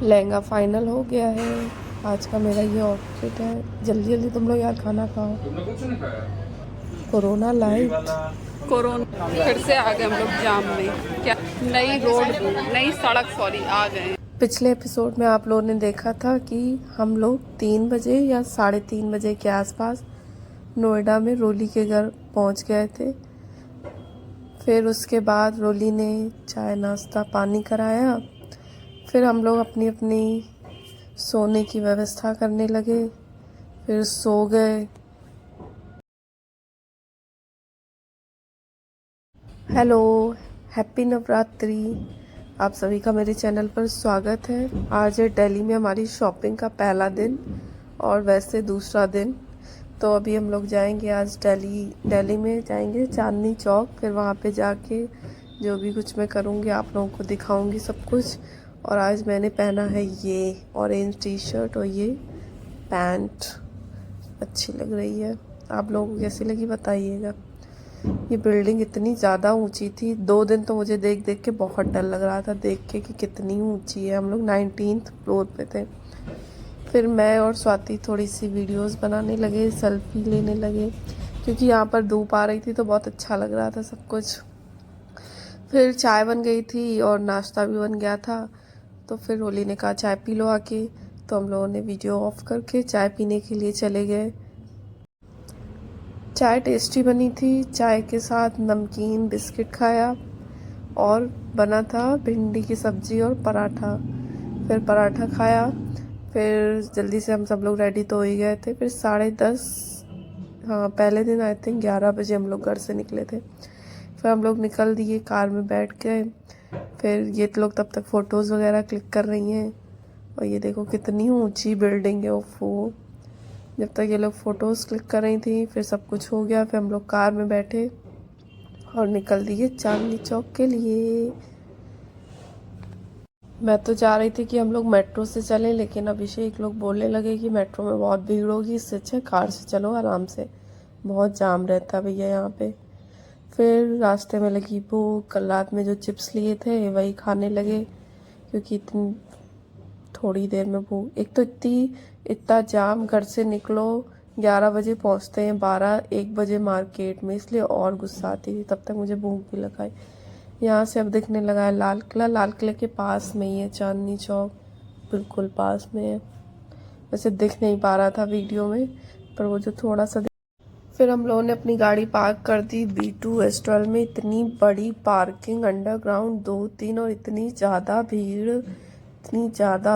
Lehenga final हो गया है। आज का मेरा ये आउटफिट है। जल्दी जल्दी तुम लोग यार खाना खाओ। तुमने कुछ नहीं खाया? कोरोना यही लाइट। वाला। कोरोना फिर से आ गए हम लोग जाम में। क्या नई रोड, नई सड़क, सॉरी, आ गए। पिछले एपिसोड में आप लोगों ने देखा था कि हम लोग 3 बजे या 3:30 बजे के आसपास नोएडा में रोली के घर पहुंच गए थे। फिर उसके बाद रोली ने चाय नाश्ता पानी कराया। फिर हम लोग अपनी अपनी सोने की व्यवस्था करने लगे। फिर सो गए। Hello, happy Navratri. आप सभी का मेरे चैनल पर स्वागत है। आज है दिल्ली में हमारी शॉपिंग का पहला दिन और वैसे दूसरा दिन। तो अभी हम लोग जाएंगे आज दिल्ली में जाएंगे चांदनी चौक। फिर वहाँ पे जाके जो भी कुछ मैं करूँगी आप लोगों को दिखाऊंगी सब कुछ। और आज मैंने पहना है ये ऑरेंज टी शर्ट और ये पैंट, अच्छी लग रही है। आप लोगों को कैसी लगी बताइएगा। ये बिल्डिंग इतनी ज़्यादा ऊंची थी। 2 दिन तो मुझे देख देख के बहुत डर लग रहा था देख के कि कितनी ऊंची है। हम लोग 19th फ्लोर पे थे। फिर मैं और स्वाति थोड़ी सी वीडियोस बनाने लगे, सेल्फी लेने लगे, क्योंकि यहाँ पर धूप आ रही थी तो बहुत अच्छा लग रहा था सब कुछ। फिर चाय बन गई थी और नाश्ता भी बन गया था। तो फिर होली ने कहा चाय पी लो आके। तो हम लोगों ने वीडियो ऑफ करके चाय पीने के लिए चले गए। चाय टेस्टी बनी थी। चाय के साथ नमकीन बिस्किट खाया और बना था भिंडी की सब्जी और पराठा। फिर पराठा खाया। फिर जल्दी से हम सब लोग रेडी तो हो ही गए थे। फिर 10:30, हाँ पहले दिन आई थिंक 11 बजे हम लोग घर से निकले थे। फिर हम लोग निकल दिए, कार में बैठ गए। फिर ये लोग तब तक फ़ोटोज़ वगैरह क्लिक कर रही हैं। और ये देखो कितनी ऊंची बिल्डिंग है वो। जब तक ये लोग फ़ोटोज़ क्लिक कर रही थी फिर सब कुछ हो गया। फिर हम लोग कार में बैठे और निकल दिए चांदनी चौक के लिए। मैं तो चाह रही थी कि हम लोग मेट्रो से चलें, लेकिन अभिषेक लोग बोलने लगे कि मेट्रो में बहुत भीड़ होगी, इससे अच्छा कार से चलो आराम से, बहुत जाम रहता है भैया यहाँ पे। फिर रास्ते में लगी भूख। कल रात में जो चिप्स लिए थे वही खाने लगे, क्योंकि इतनी थोड़ी देर में भूख, एक तो इतना जाम। घर से निकलो 11 बजे पहुँचते हैं 12-1 बजे मार्केट में, इसलिए और गुस्सा आती थी। तब तक मुझे भूख भी लगाई। यहाँ से अब दिखने लगा है लाल किला। लाल किले के पास में ही है चांदनी चौक, बिल्कुल पास में है। वैसे दिख नहीं पा रहा था वीडियो में, पर वो जो थोड़ा सा फिर हम लोगों ने अपनी गाड़ी पार्क कर दी B2 एस्ट्रल में। इतनी बड़ी पार्किंग, अंडरग्राउंड 2-3, और इतनी ज़्यादा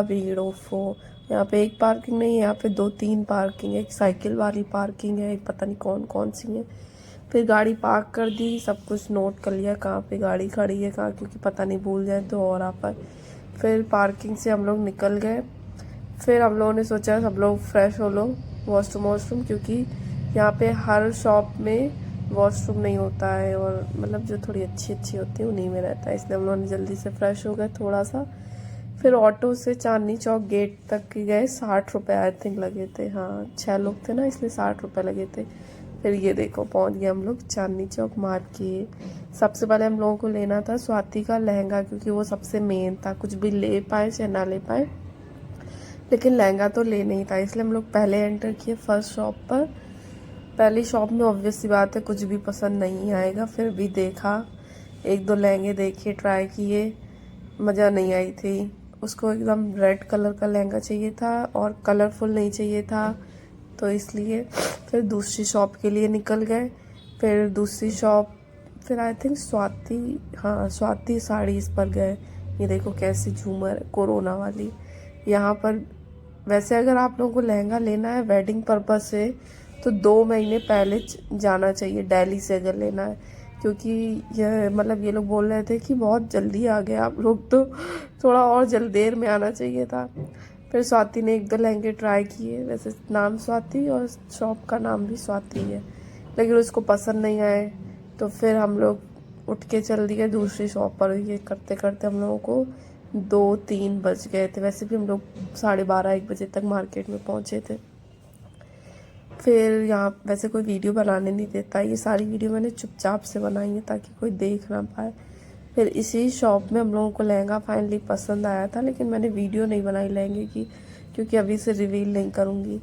भीड़ ओफो। यहाँ पे एक पार्किंग नहीं है, यहाँ पे 2-3 पार्किंग है। एक साइकिल वाली पार्किंग है, एक पता नहीं कौन कौन सी है। फिर गाड़ी पार्क कर दी, सब कुछ नोट कर लिया कहाँ पे गाड़ी खड़ी है कहाँ, क्योंकि पता नहीं भूल जाए तो और आप पाए। फिर पार्किंग से हम लोग निकल गए। फिर हम लोगों ने सोचा सब लोग फ्रेश हो लो, वॉशरूम, क्योंकि यहाँ पे हर शॉप में वॉशरूम नहीं होता है, और मतलब जो थोड़ी अच्छी अच्छी होती है उन्हीं में रहता है। इसलिए हम लोगों ने जल्दी से फ्रेश हो गए थोड़ा सा। फिर ऑटो से चांदनी चौक गेट तक गए। 60 रुपये आई थिंक लगे थे। हाँ 6 लोग थे ना, इसलिए 60 रुपये लगे थे। फिर ये देखो पहुंच गए हम लोग चांदनी चौक मार्केट। सबसे पहले हम लोगों को लेना था स्वाति का लहंगा, क्योंकि वो सबसे मेन था। कुछ भी ले पाए चाहे ना ले पाए, लेकिन लहंगा तो लेना ही था। इसलिए हम लोग पहले एंटर किए फर्स्ट शॉप पर। पहली शॉप में ऑब्वियस सी बात है कुछ भी पसंद नहीं आएगा, फिर भी देखा, 1-2 लहंगे देखे, ट्राई किए, मज़ा नहीं आई थी। उसको एकदम रेड कलर का लहंगा चाहिए था और कलरफुल नहीं चाहिए था, तो इसलिए फिर दूसरी शॉप के लिए निकल गए। फिर दूसरी शॉप, फिर आई थिंक स्वाति, हाँ स्वाति साड़ीज़ पर गए। ये देखो कैसी झूमर कोरोना वाली यहाँ पर। वैसे अगर आप लोगों को लहंगा लेना है वेडिंग पर्पज से, तो 2 महीने पहले जाना चाहिए दिल्ली से अगर लेना है, क्योंकि यह मतलब ये लोग बोल रहे थे कि बहुत जल्दी आ गए आप लोग, तो थोड़ा और देर में आना चाहिए था। फिर स्वाति ने 1-2 लहंगे ट्राई किए। वैसे नाम स्वाति और शॉप का नाम भी स्वाति है, लेकिन उसको पसंद नहीं आए, तो फिर हम लोग उठ के चल दिए दूसरी शॉप पर। ये करते करते हम लोगों को 2-3 बज गए थे। वैसे भी हम लोग 12:30-1 बजे तक मार्केट में पहुंचे थे। फिर यहाँ वैसे कोई वीडियो बनाने नहीं देता, ये सारी वीडियो मैंने चुपचाप से बनाई है ताकि कोई देख ना पाए। फिर इसी शॉप में हम लोगों को लहंगा फाइनली पसंद आया था, लेकिन मैंने वीडियो नहीं बनाई लहंगे की क्योंकि अभी से रिवील नहीं करूँगी।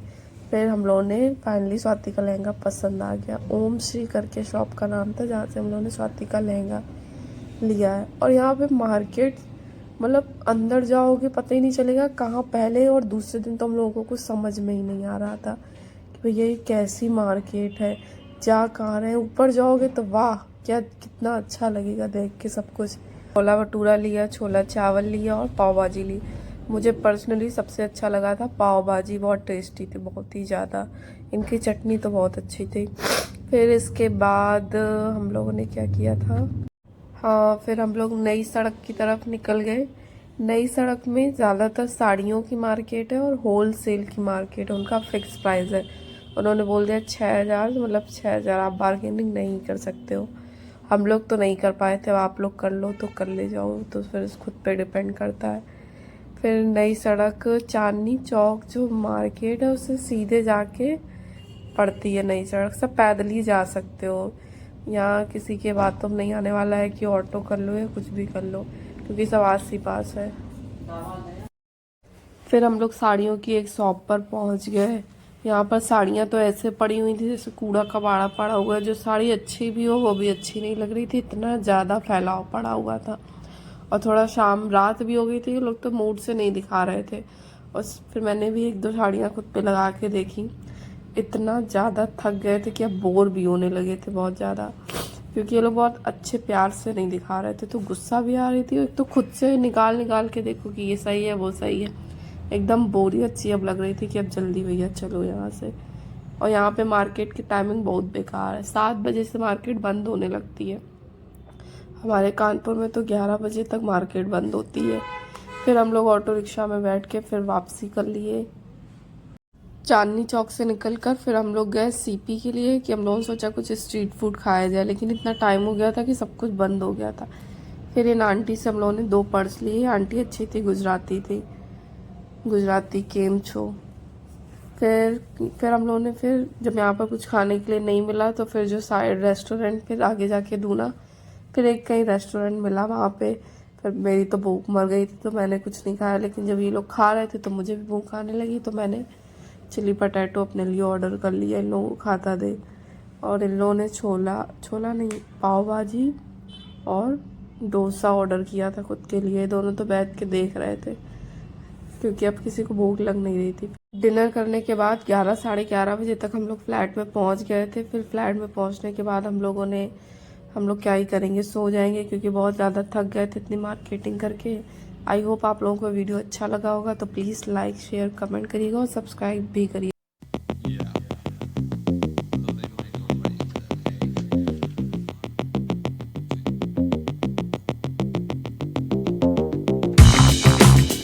फिर हम लोगों ने फाइनली स्वाति का लहंगा पसंद आ गया। ओम श्री करके शॉप का नाम था जहाँ से हम लोगों ने स्वाति का लहंगा लिया है। और यहाँ पे मार्केट मतलब अंदर जाओगे पता ही नहीं चलेगा कहाँ, पहले और दूसरे दिन तो हम लोगों को कुछ समझ में ही नहीं आ रहा था कि भैया ये कैसी मार्केट है, जा कहाँ रहे हैं। ऊपर जाओगे तो वाह क्या कितना अच्छा लगेगा देख के सब कुछ। छोला भटूरा लिया, छोला चावल लिया और पाव भाजी ली। मुझे पर्सनली सबसे अच्छा लगा था पाव भाजी, बहुत टेस्टी थी, बहुत ही ज़्यादा। इनकी चटनी तो बहुत अच्छी थी। फिर इसके बाद हम लोगों ने क्या किया था, हाँ फिर हम लोग नई सड़क की तरफ निकल गए। नई सड़क में ज़्यादातर साड़ियों की मार्केट है और होल सेल की मार्केट है, उनका फिक्स प्राइस है। उन्होंने बोल दिया 6,000, मतलब 6,000, आप बार्गेनिंग नहीं कर सकते हो। हम लोग तो नहीं कर पाए थे, आप लोग कर लो तो कर ले जाओ, तो फिर खुद पे डिपेंड करता है। फिर नई सड़क चांदनी चौक जो मार्केट है उससे सीधे जाके पड़ती है नई सड़क, सब पैदल ही जा सकते हो। यहाँ किसी के बातों में नहीं आने वाला है कि ऑटो कर लो या कुछ भी कर लो, क्योंकि सब आस ही पास है। फिर हम लोग साड़ियों की एक शॉप पर पहुँच गए। यहाँ पर साड़ियाँ तो ऐसे पड़ी हुई थी जैसे कूड़ा कबाड़ा पड़ा हुआ है। जो साड़ी अच्छी भी हो वो भी अच्छी नहीं लग रही थी, इतना ज़्यादा फैलाव पड़ा हुआ था। और थोड़ा शाम रात भी हो गई थी, लोग तो मूड से नहीं दिखा रहे थे। और फिर मैंने भी 1-2 साड़ियाँ खुद पे लगा के देखी, इतना ज़्यादा थक गए थे कि अब बोर भी होने लगे थे बहुत ज़्यादा, क्योंकि ये लोग बहुत अच्छे प्यार से नहीं दिखा रहे थे। तो गुस्सा भी आ रही थी, एक तो खुद से निकाल के देखो कि ये सही है वो सही है, एकदम बोरियत सी अब लग रही थी कि अब जल्दी भैया चलो यहाँ से। और यहाँ पे मार्केट की टाइमिंग बहुत बेकार है, 7 बजे से मार्केट बंद होने लगती है। हमारे कानपुर में तो 11 बजे तक मार्केट बंद होती है। फिर हम लोग ऑटो रिक्शा में बैठ के फिर वापसी कर लिए। चांदनी चौक से निकलकर फिर हम लोग गए सीपी के लिए कि हम लोगों ने सोचा कुछ स्ट्रीट फूड खाया जाए, लेकिन इतना टाइम हो गया था कि सब कुछ बंद हो गया था। फिर इन आंटी से हम लोगों ने 2 पर्स लिए। आंटी अच्छी थी, गुजराती थी, गुजराती केम छो। फिर हम लोगों ने फिर जब यहाँ पर कुछ खाने के लिए नहीं मिला तो फिर जो साइड रेस्टोरेंट फिर आगे जाके ढूंढा, फिर एक कहीं रेस्टोरेंट मिला वहाँ पे। फिर मेरी तो भूख मर गई थी तो मैंने कुछ नहीं खाया, लेकिन जब ये लोग खा रहे थे तो मुझे भी भूख आने लगी, तो मैंने चिली पटैटो अपने लिए ऑर्डर कर लिया, इन लोगों को खाता दे। और इन लोगों ने छोला नहीं पाव भाजी और डोसा ऑर्डर किया था खुद के लिए। दोनों तो बैठ के देख रहे थे क्योंकि अब किसी को भूख लग नहीं रही थी। डिनर करने के बाद 11 साढ़े 11 बजे तक हम लोग फ्लैट में पहुंच गए थे। फिर फ्लैट में पहुंचने के बाद हम लोग क्या ही करेंगे, सो जाएंगे, क्योंकि बहुत ज़्यादा थक गए थे इतनी मार्केटिंग करके। आई होप आप लोगों को वीडियो अच्छा लगा होगा, तो प्लीज़ लाइक शेयर कमेंट करिएगा और सब्सक्राइब भी करिए।